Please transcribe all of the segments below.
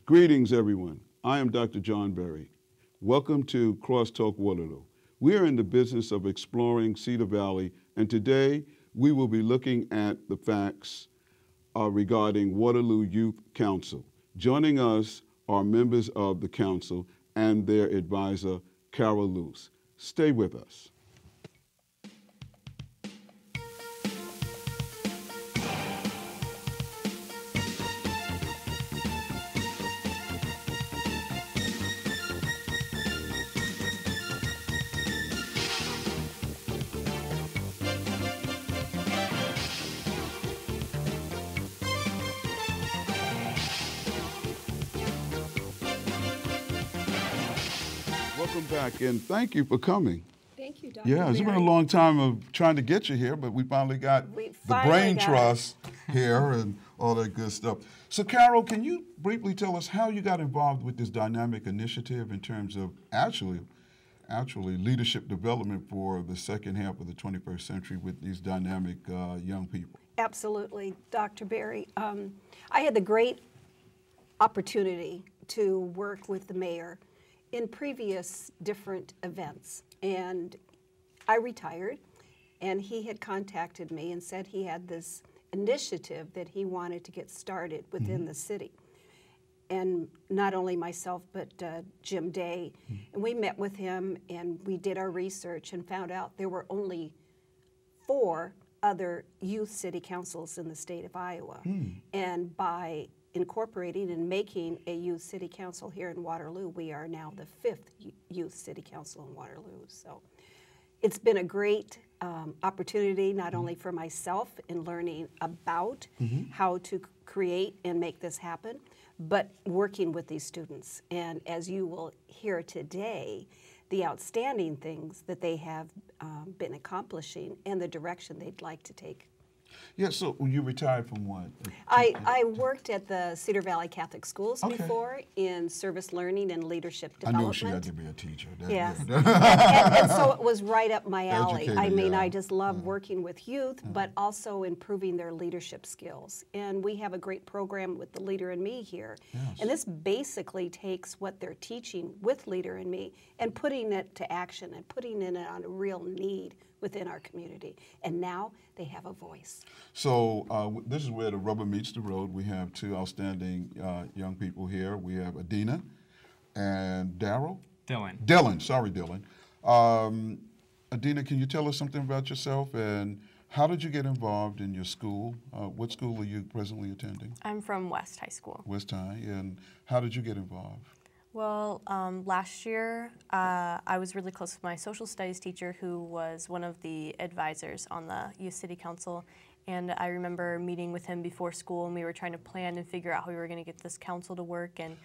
Greetings, everyone. I am Dr. John Berry. Welcome to CrossTalk Waterloo. We are in the business of exploring Cedar Valley, and today we will be looking at the facts regarding Waterloo Youth Council. Joining us are members of the council and their advisor, Carol Luce. Stay with us. Welcome back, and thank you for coming. Thank you, Dr. Yeah, it's been a long time of trying to get you here, but we finally got the brain trust here and all that good stuff. So, Carol, can you briefly tell us how you got involved with this dynamic initiative in terms of actually leadership development for the second half of the 21st century with these dynamic young people? Absolutely, Dr. Berry. I had the great opportunity to work with the mayor in previous different events, and I retired, and he had contacted me and said he had this initiative that he wanted to get started within the city. And not only myself, but Jim Day, and we met with him and we did our research and found out there were only 4 other youth city councils in the state of Iowa. And by incorporating and making a youth city council here in Waterloo, we are now the 5th youth city council in Waterloo. So it's been a great opportunity, not only for myself in learning about how to create and make this happen, but working with these students. And as you will hear today, the outstanding things that they have been accomplishing and the direction they'd like to take. Yeah, so you retired from what? I worked at the Cedar Valley Catholic Schools before in service learning and leadership development. I knew she had to be a teacher. Yes. and so it was right up my alley. Educated, I mean, yeah. I just love working with youth, but also improving their leadership skills. And we have a great program with the Leader in Me here. Yes. And this basically takes what they're teaching with Leader in Me and putting it to action and putting it on a real need within our community. And now they have a voice. So this is where the rubber meets the road. We have 2 outstanding young people here. We have Edina and Dylan. Sorry, Dylan. Edina, can you tell us something about yourself and how did you get involved in your school? What school are you presently attending? I'm from West High School. West High, and how did you get involved? Well, last year I was really close with my social studies teacher who was one of the advisors on the Youth City Council, and I remember meeting with him before school and we were trying to plan and figure out how we were going to get this council to work, and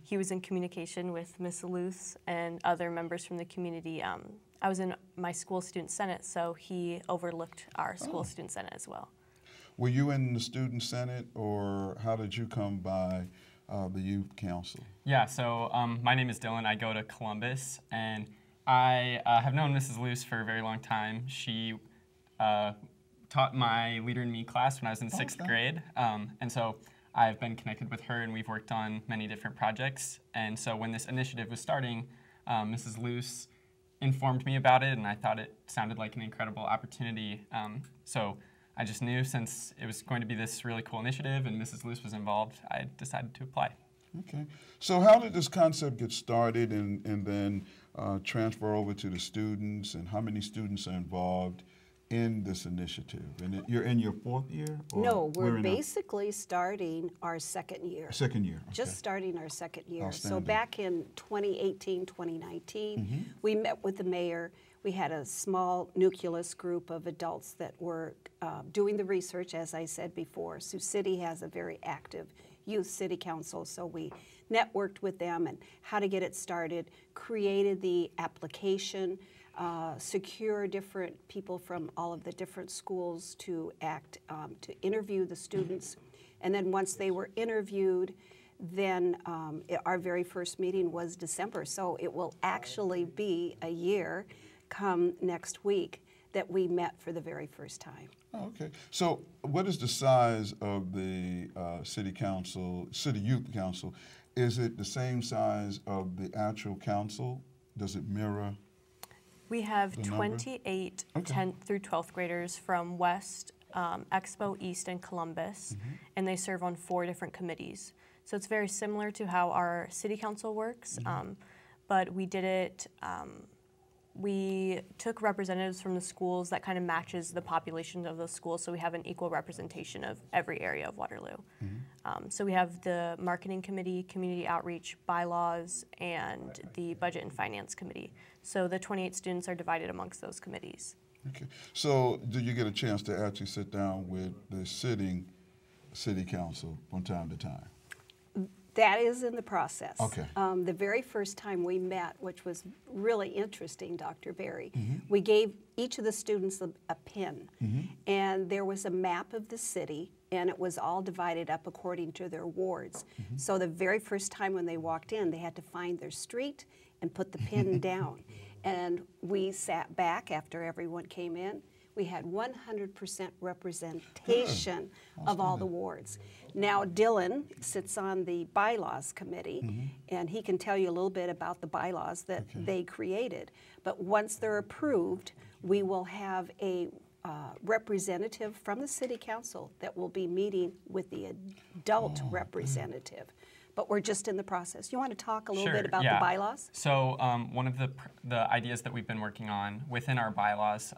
he was in communication with Miss Luce and other members from the community. I was in my school student senate, so he overlooked our school student senate as well. Were you in the student senate, or how did you come by the youth council? Yeah, so my name is Dylan. I go to Columbus, and I have known Mrs. Luce for a very long time. She taught my Leader in Me class when I was in 6th grade, and so I've been connected with her, and we've worked on many different projects. And so when this initiative was starting, Mrs. Luce informed me about it, and I thought it sounded like an incredible opportunity. So I just knew since it was going to be this really cool initiative and Mrs. Luce was involved, I decided to apply. Okay. So how did this concept get started and then transfer over to the students, and how many students are involved in this initiative? And you're in your 4th year? Or no, we're basically starting our 2nd year. Second year. Okay. Just starting our 2nd year. So back in 2018, 2019, we met with the mayor. We had a small nucleus group of adults that were doing the research, as I said before. Sioux City has a very active youth city council, so we networked with them and how to get it started, created the application, secure different people from all of the different schools to to interview the students. And then once they were interviewed, then our very first meeting was December. So it will actually be a year come next week that we met for the very first time. Oh, okay. So what is the size of the city youth council? Is it the same size of the actual council? Does it mirror? We have The number? 28 Okay. 10th through 12th graders from West, Expo, East, and Columbus, and they serve on 4 different committees. So it's very similar to how our city council works, but we did it, we took representatives from the schools that kind of matches the population of those schools, so we have an equal representation of every area of Waterloo. So we have the marketing committee, community outreach, bylaws, and the budget and finance committee. So the 28 students are divided amongst those committees. Okay. So do you get a chance to actually sit down with the sitting city council from time to time? That is in the process. Okay. The very first time we met, which was really interesting, Dr. Berry, we gave each of the students a pin, and there was a map of the city, and it was all divided up according to their wards. So the very first time when they walked in, they had to find their street and put the pin down. And we sat back after everyone came in. We had 100% representation of all the wards. Now Dylan sits on the bylaws committee, and he can tell you a little bit about the bylaws that they created. But once they're approved, we will have a representative from the city council that will be meeting with the adult representative. But we're just in the process. You want to talk a little bit about the bylaws? So one of the ideas that we've been working on within our bylaws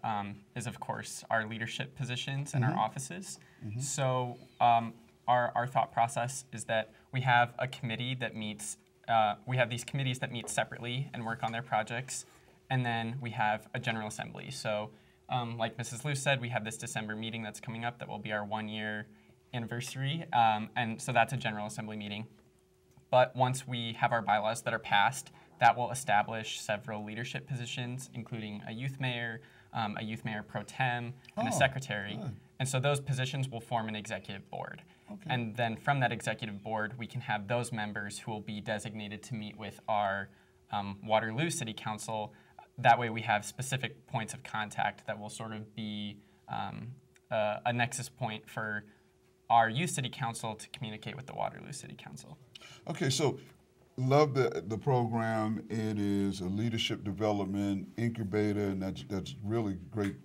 is, of course, our leadership positions and our offices. So our thought process is that we have a committee that meets, we have these committees that meet separately and work on their projects, and then we have a General Assembly. So like Mrs. Luce said, we have this December meeting that's coming up that will be our 1-year anniversary, and so that's a General Assembly meeting. But once we have our bylaws that are passed, that will establish several leadership positions, including a youth mayor pro tem, and a secretary. Good. And so those positions will form an executive board. Okay. And then from that executive board, we can have those members who will be designated to meet with our Waterloo City Council. That way we have specific points of contact that will sort of be a nexus point for our youth city council to communicate with the Waterloo City Council. Okay, so love the program. It is a leadership development incubator, and that's really great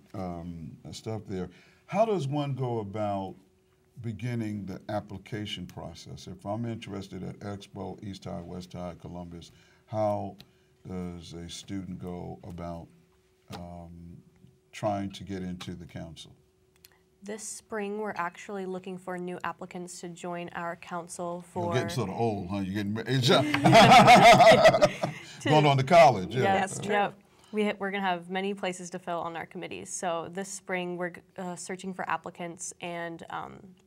stuff there. How does one go about beginning the application process? If I'm interested at Expo, East High, West High, Columbus, how does a student go about trying to get into the council? This spring, we're actually looking for new applicants to join our council for... You're getting sort of old, huh? You're getting going on to college. Yeah. That's true. Yep. We're going to have many places to fill on our committees. So this spring, we're searching for applicants, and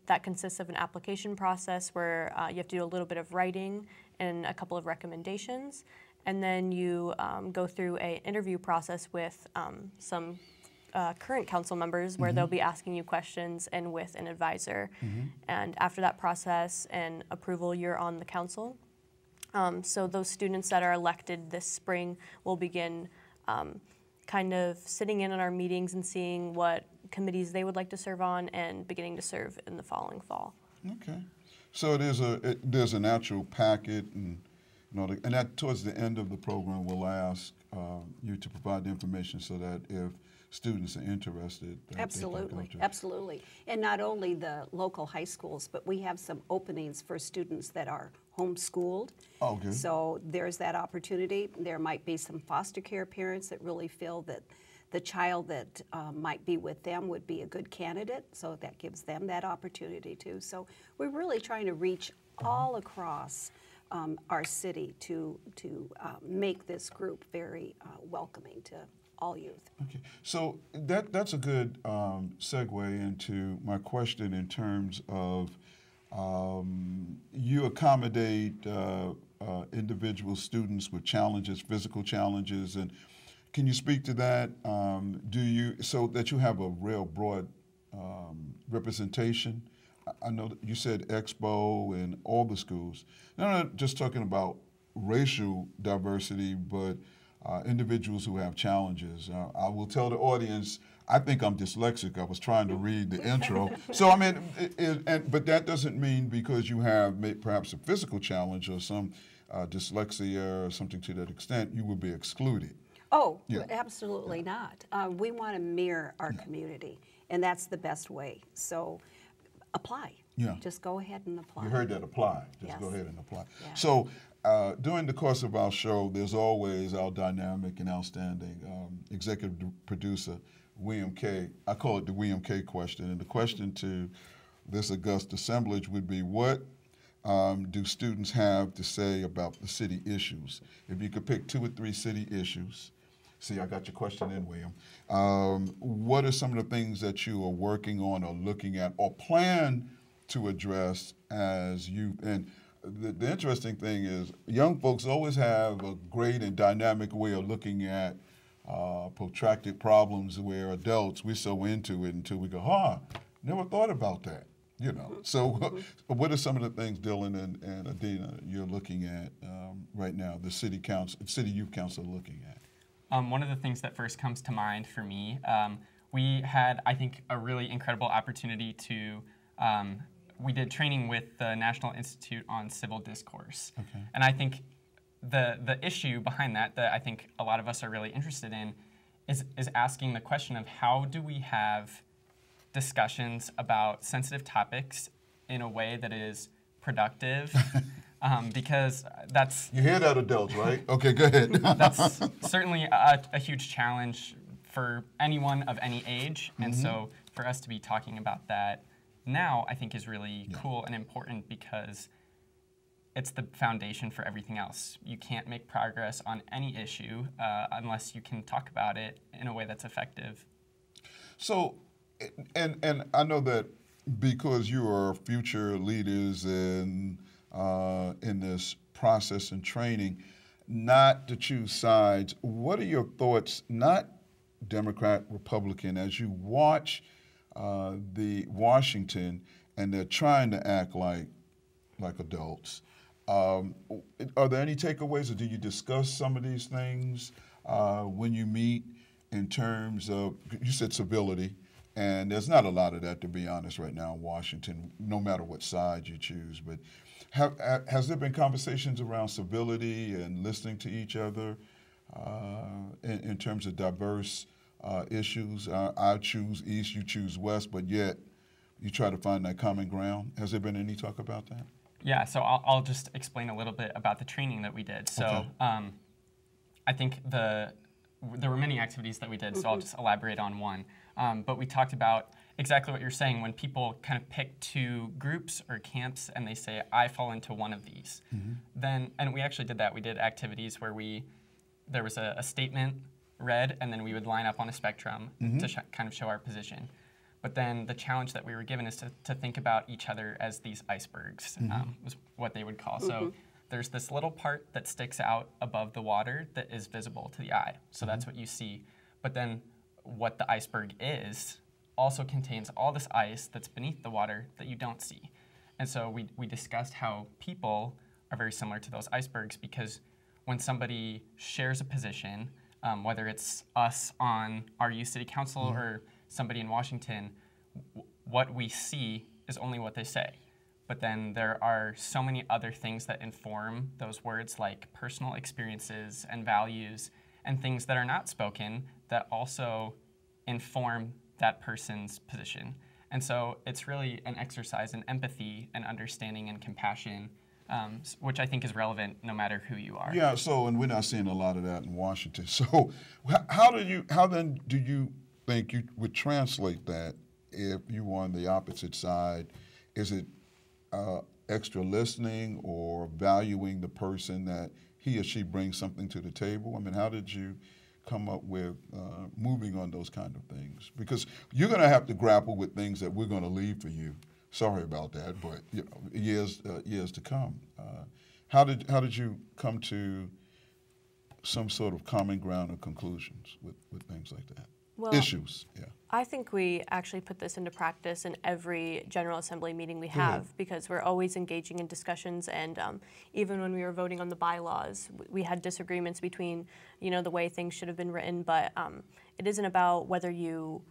that consists of an application process where you have to do a little bit of writing and a couple of recommendations, and then you go through an interview process with some current council members where they'll be asking you questions and with an advisor. And after that process and approval, you're on the council. So those students that are elected this spring will begin kind of sitting in on our meetings and seeing what committees they would like to serve on and beginning to serve in the following fall. Okay. So there's an actual packet, and and that towards the end of the program we'll ask you to provide the information so that if students are interested. Absolutely. And not only the local high schools, but we have some openings for students that are homeschooled. Okay. So there's that opportunity. There might be some foster care parents that really feel that the child that might be with them would be a good candidate, so that gives them that opportunity too. So we're really trying to reach all across our city to make this group very welcoming to all youth. Okay, so that's a good segue into my question in terms of you accommodate individual students with challenges, physical challenges, and can you speak to that? So that you have a real broad representation? I know that you said Expo and all the schools. Now, I'm not just talking about racial diversity, but individuals who have challenges. I will tell the audience, I think I'm dyslexic. I was trying to read the intro. So I mean, but that doesn't mean because you have perhaps a physical challenge or some dyslexia or something to that extent, you will be excluded. Oh, Yeah. absolutely not. We want to mirror our community, and that's the best way. So apply. Yeah. Just go ahead and apply. You heard that, apply. Just Yes. go ahead and apply. Yeah. So during the course of our show, there's always our dynamic and outstanding executive producer, William K. I call it the William K. question. And the question to this august assemblage would be, what do students have to say about the city issues? If you could pick 2 or 3 city issues. See, I got your question in, William. What are some of the things that you are working on or looking at or plan to address as youth? And the interesting thing is young folks always have a great and dynamic way of looking at protracted problems where adults, we're so into it until we go, never thought about that. You know, so what are some of the things, Dylan and Edina, you're looking at right now, the City Youth Council looking at? One of the things that first comes to mind for me, we had, I think, a really incredible opportunity to, we did training with the National Institute on Civil Discourse. Okay. And I think the issue behind that I think a lot of us are really interested in is asking the question of how do we have discussions about sensitive topics in a way that is productive, because that's... You hear that, adults, right? Okay, go ahead. That's certainly a huge challenge for anyone of any age, and so for us to be talking about that now, I think is really cool and important because it's the foundation for everything else. You can't make progress on any issue unless you can talk about it in a way that's effective. So, and I know that because you are future leaders in this process and training, not to choose sides, what are your thoughts, not Democrat, Republican, as you watch the Washington and they're trying to act like adults? Are there any takeaways, or do you discuss some of these things when you meet in terms of, you said civility, and there's not a lot of that, to be honest, right now in Washington, no matter what side you choose. But has there been conversations around civility and listening to each other in terms of diverse issues? I choose East, you choose West, but yet you try to find that common ground. Has there been any talk about that? Yeah, so I'll just explain a little bit about the training that we did. So Okay. I think there were many activities that we did, so I'll just elaborate on one. But we talked about exactly what you're saying. When people kind of pick 2 groups or camps and they say, I fall into one of these, then, and we actually did that. We did activities where there was a statement read, and then we would line up on a spectrum to kind of show our position. But then the challenge that we were given is to think about each other as these icebergs, was what they would call. So there's this little part that sticks out above the water that is visible to the eye. So that's what you see. But then what the iceberg is also contains all this ice that's beneath the water that you don't see. And so we discussed how people are very similar to those icebergs, because when somebody shares a position, whether it's us on our youth city council or somebody in Washington, what we see is only what they say. But then there are so many other things that inform those words, like personal experiences and values and things that are not spoken that also inform that person's position. And so it's really an exercise in empathy and understanding and compassion, which I think is relevant no matter who you are. Yeah, so, and we're not seeing a lot of that in Washington. So how then do you think you would translate that if you were on the opposite side? Is it extra listening or valuing the person that he or she brings something to the table? I mean, how did you come up with moving on those kind of things? Because you're going to have to grapple with things that we're going to leave for you. Sorry about that, but you know, years to come. How did you come to some sort of common ground or conclusions with things like that? Well, Issues, yeah. I think we actually put this into practice in every General Assembly meeting we have, because we're always engaging in discussions, and even when we were voting on the bylaws, we had disagreements between, the way things should have been written, but it isn't about whether you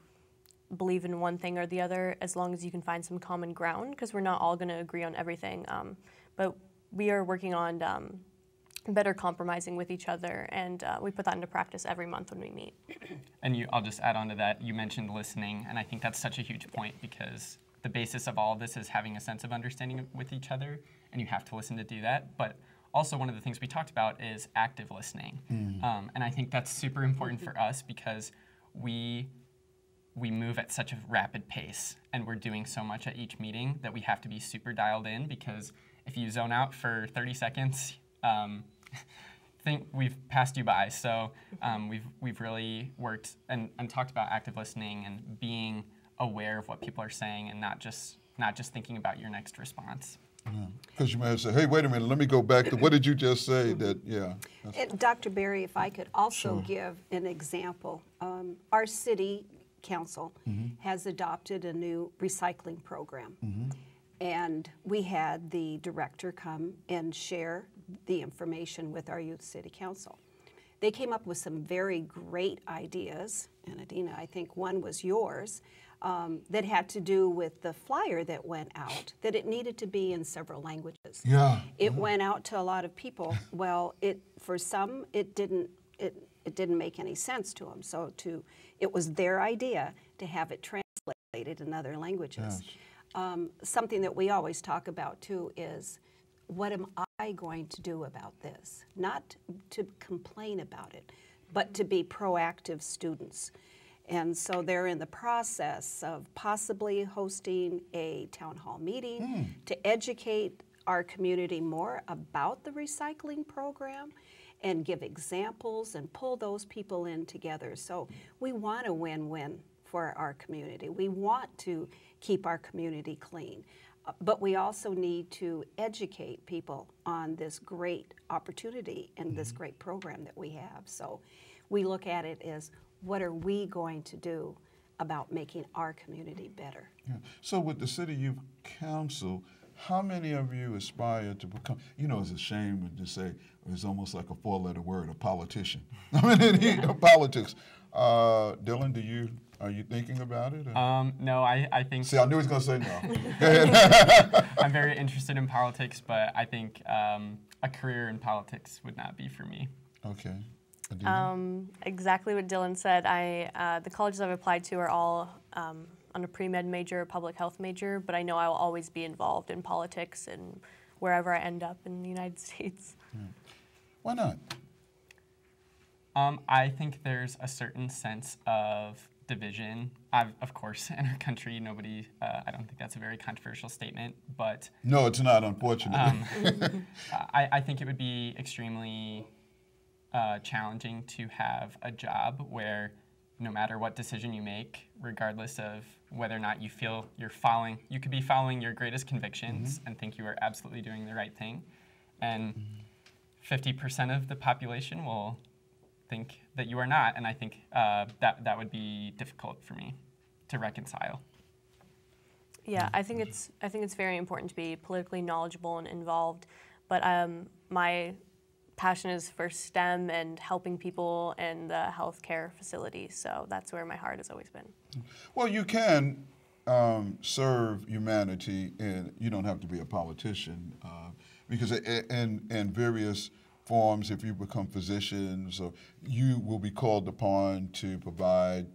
believe in one thing or the other, as long as you can find some common ground, because we're not all going to agree on everything. But we are working on better compromising with each other, and we put that into practice every month when we meet. And I'll just add on to that, you mentioned listening, and I think that's such a huge point, because the basis of all of this is having a sense of understanding with each other, and you have to listen to do that. But also, one of the things we talked about is active listening. And I think that's super important for us, because we move at such a rapid pace, and we're doing so much at each meeting that we have to be super dialed in, because if you zone out for 30 seconds, think we've passed you by. So we've really worked and talked about active listening and being aware of what people are saying, and not just thinking about your next response. Because you might say, hey, wait a minute, let me go back to what did you just say? That, yeah. Dr. Berry, if I could also give an example. Our city council has adopted a new recycling program. And we had the director come and share the information with our youth city council. They came up with some very great ideas, and Edina, I think one was yours, that had to do with the flyer that went out, that it needed to be in several languages. Yeah. It went out to a lot of people. Well, for some, it didn't make any sense to them. So it was their idea to have it translated in other languages. Yes. Something that we always talk about too is, what am I going to do about this? Not to complain about it, but to be proactive students. And so they're in the process of possibly hosting a town hall meeting to educate our community more about the recycling program and give examples and pull those people in together. So we want a win-win for our community. We want to keep our community clean. But we also need to educate people on this great opportunity and this great program that we have. So we look at it as, what are we going to do about making our community better? Yeah. So with the City Youth Council, how many of you aspire to become, it's a shame to say, it's almost like a four-letter word, a politician. Politics. Dylan, are you thinking about it? No, I think... See, I knew he was going to say no. Go ahead. I'm very interested in politics, but I think a career in politics would not be for me. Okay. Exactly what Dylan said. The colleges I've applied to are all on a pre-med major, public health major, but I know I will always be involved in politics and wherever I end up in the United States. Why not? I think there's a certain sense of division. Of course, in our country, I don't think that's a very controversial statement, but... No, it's not, unfortunately. I think it would be extremely challenging to have a job where no matter what decision you make, regardless of whether or not you feel you could be following your greatest convictions and think you are absolutely doing the right thing, and 50% of the population will think that you are not, and I think that would be difficult for me to reconcile. Yeah, I think it's very important to be politically knowledgeable and involved, but my passion is for STEM and helping people in the healthcare facilities, so that's where my heart has always been. Well, you can serve humanity, and you don't have to be a politician, because in various forms, if you become physicians, or you will be called upon to provide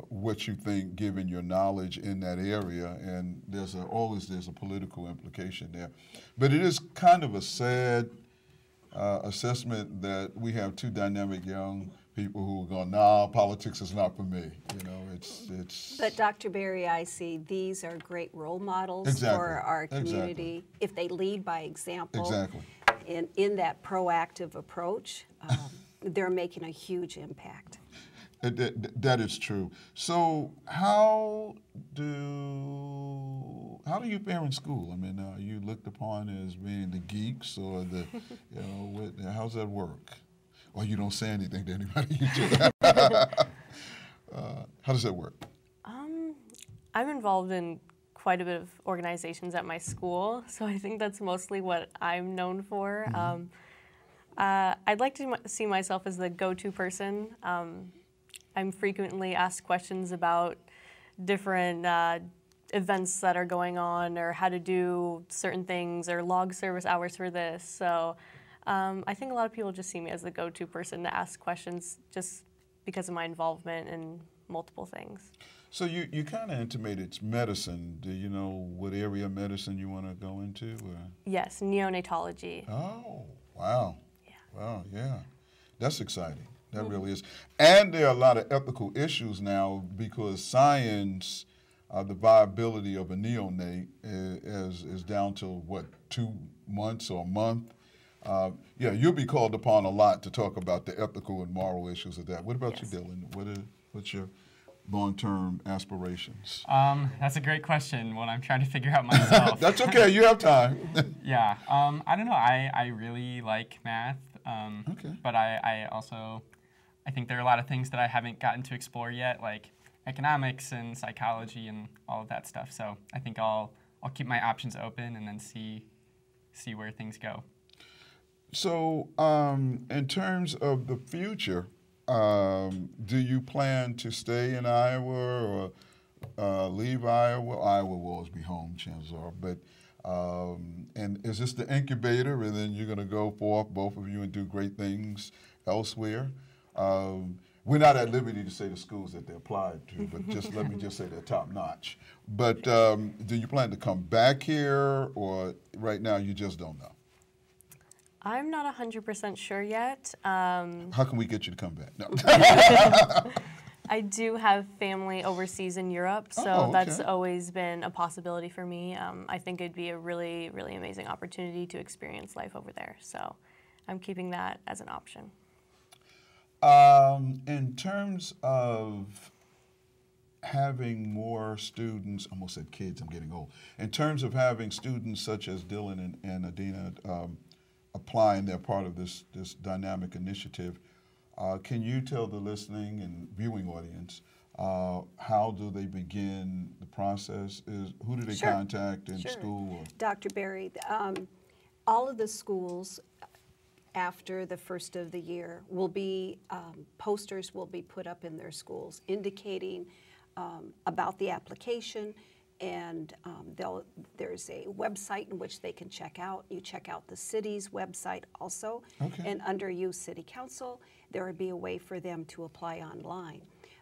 what you think, given your knowledge in that area, and there's a political implication there. But it is kind of a sad assessment that we have two dynamic young people who are going, nah, politics is not for me. It's. But Dr. Berry, I see these are great role models for our community. If they lead by example. Exactly. In that proactive approach, they're making a huge impact. That is true. So how do you fare in school? I mean, are you looked upon as being the geeks, or how's that work? Or you don't say anything to anybody? How does that work? I'm involved in quite a bit of organizations at my school, so I think that's mostly what I'm known for. I'd like to see myself as the go-to person. I'm frequently asked questions about different events that are going on, or how to do certain things, or log service hours for this. So I think a lot of people just see me as the go-to person to ask questions just because of my involvement in multiple things. So you kind of intimated it's medicine. Do you know what area of medicine you want to go into? Or? Yes, neonatology. Oh, wow. Yeah. Wow, yeah. That's exciting. That really is. And there are a lot of ethical issues now because science, the viability of a neonate is down to, what, 2 months or a month? Yeah, you'll be called upon a lot to talk about the ethical and moral issues of that. What about you, Dylan? What's your long-term aspirations? That's a great question. One I'm trying to figure out myself. That's okay. You have time. Yeah. I don't know. I really like math. Okay. But I also think there are a lot of things that I haven't gotten to explore yet, like economics and psychology and all of that stuff. So I think I'll keep my options open and then see where things go. So in terms of the future, do you plan to stay in Iowa or leave Iowa? Iowa will always be home, chances are. But and is this the incubator, and then you're going to go forth, both of you, and do great things elsewhere? We're not at liberty to say the schools that they applied to, but let me just say they're top notch. But do you plan to come back here, or right now you just don't know? I'm not 100% sure yet. How can we get you to come back? No. I do have family overseas in Europe, so okay. That's always been a possibility for me. I think it'd be a really, really amazing opportunity to experience life over there. So I'm keeping that as an option. In terms of having more students, I almost said kids, I'm getting old. In terms of having students such as Dylan and Edina apply, and they're part of this dynamic initiative, can you tell the listening and viewing audience how do they begin the process? Who do they contact in school? Or? Dr. Berry, all of the schools after the first of the year will be, posters will be put up in their schools indicating about the application, and there's a website in which they can check out. You check out the city's website also, and under Youth City Council, there would be a way for them to apply online.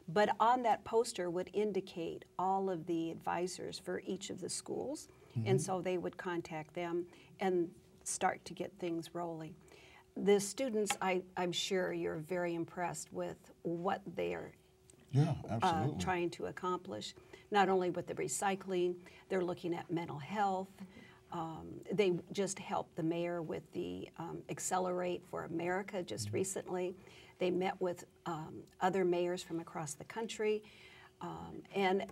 But on that poster would indicate all of the advisors for each of the schools, and so they would contact them and start to get things rolling. The students, I'm sure you're very impressed with what they're trying to accomplish, not only with the recycling, they're looking at mental health. They just helped the mayor with the Accelerate for America just recently. They met with other mayors from across the country. And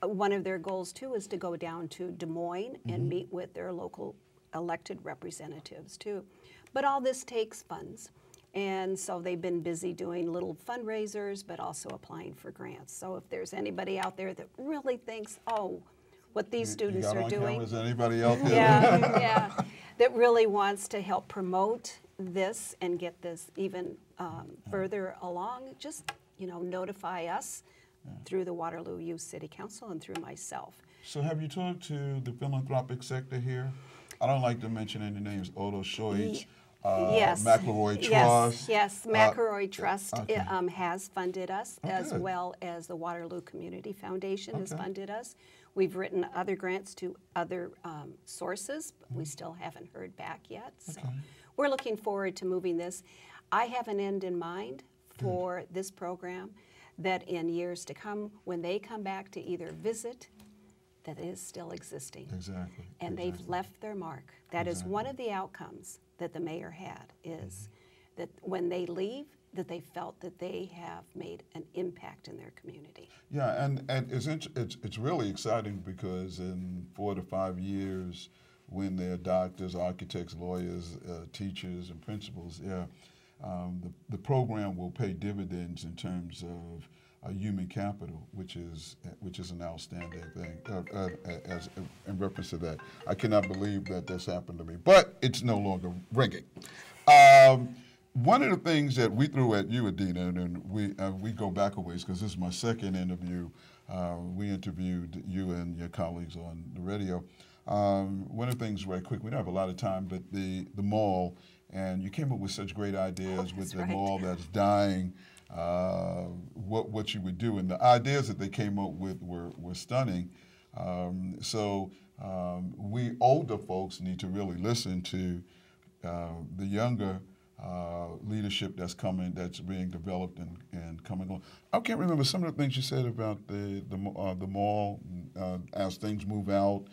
one of their goals, too, is to go down to Des Moines and meet with their local elected representatives, too. But all this takes funds. And so they've been busy doing little fundraisers, but also applying for grants. So if there's anybody out there that really thinks, oh, what these students are doing. Is anybody out there? Yeah, that really wants to help promote this and get this even further along, just notify us through the Waterloo Youth City Council and through myself. So have you talked to the philanthropic sector here? I don't like to mention any names. Odo Schoitz, yes. McElroy Trust. Yes, McElroy Trust has funded us, as well as the Waterloo Community Foundation has funded us. We've written other grants to other sources, but we still haven't heard back yet. So we're looking forward to moving this. I have an end in mind for this program, that in years to come, when they come back to either visit, that is still existing. Exactly. And they've left their mark. That is one of the outcomes that the mayor had, is that when they leave, that they felt that they have made an impact in their community. Yeah, and it's really exciting because in 4 to 5 years, when they're doctors, architects, lawyers, teachers, and principals, the program will pay dividends in terms of human capital, which is an outstanding thing. As in reference to that, I cannot believe that this happened to me, but it's no longer ringing. One of the things that we threw at you, Edina, and we go back a ways because this is my second interview we interviewed you and your colleagues on the radio. One of the things, right quick, we don't have a lot of time, but the mall, and you came up with such great ideas with the mall that's dying, what you would do. And the ideas that they came up with were stunning. We older folks need to really listen to the younger leadership that's being developed and coming on. I can't remember some of the things you said about the mall as things move out.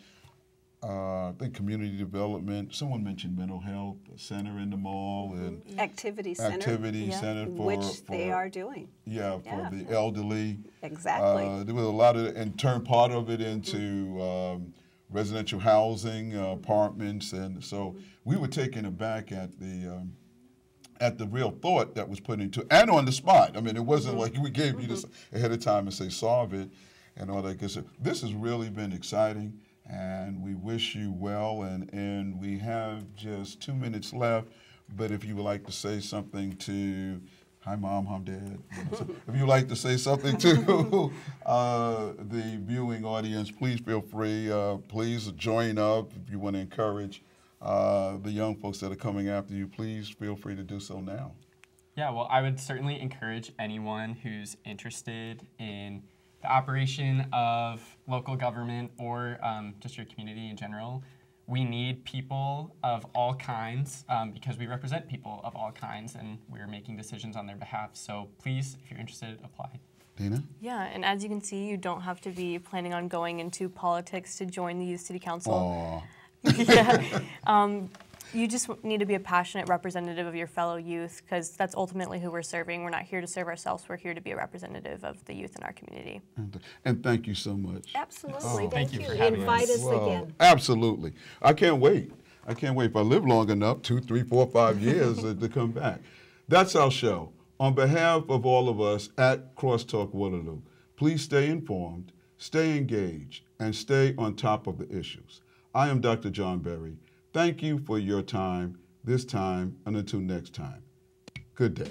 I think community development. Someone mentioned mental health, a center in the mall, and activity center. Activity center which they are doing. Yeah, for the elderly. Exactly. There was a lot of, and turned part of it into residential housing, apartments, and so we were taken aback at the real thought that was put into, and on the spot. I mean, it wasn't like we gave you this ahead of time and say solve it, and all that good stuff. This has really been exciting. And we wish you well, and we have just 2 minutes left, but if you would like to say something to, hi Mom, hi Dad, if you would like to say something to the viewing audience, please feel free, please join up. If you want to encourage the young folks that are coming after you, please feel free to do so now. Yeah, well, I would certainly encourage anyone who's interested in the operation of local government or just your community in general. We need people of all kinds because we represent people of all kinds and we're making decisions on their behalf. So please, if you're interested, apply. Dina? Yeah, and as you can see, you don't have to be planning on going into politics to join the Youth City Council. Yeah. You just need to be a passionate representative of your fellow youth because that's ultimately who we're serving. We're not here to serve ourselves. We're here to be a representative of the youth in our community. And thank you so much. Absolutely. Thank you you. for having Invite us Wow. again. Absolutely. I can't wait. I can't wait if I live long enough, 2, 3, 4, 5 years to come back. That's our show. On behalf of all of us at CrossTalk Waterloo, please stay informed, stay engaged, and stay on top of the issues. I am Dr. John Berry. Thank you for your time this time, and until next time, good day.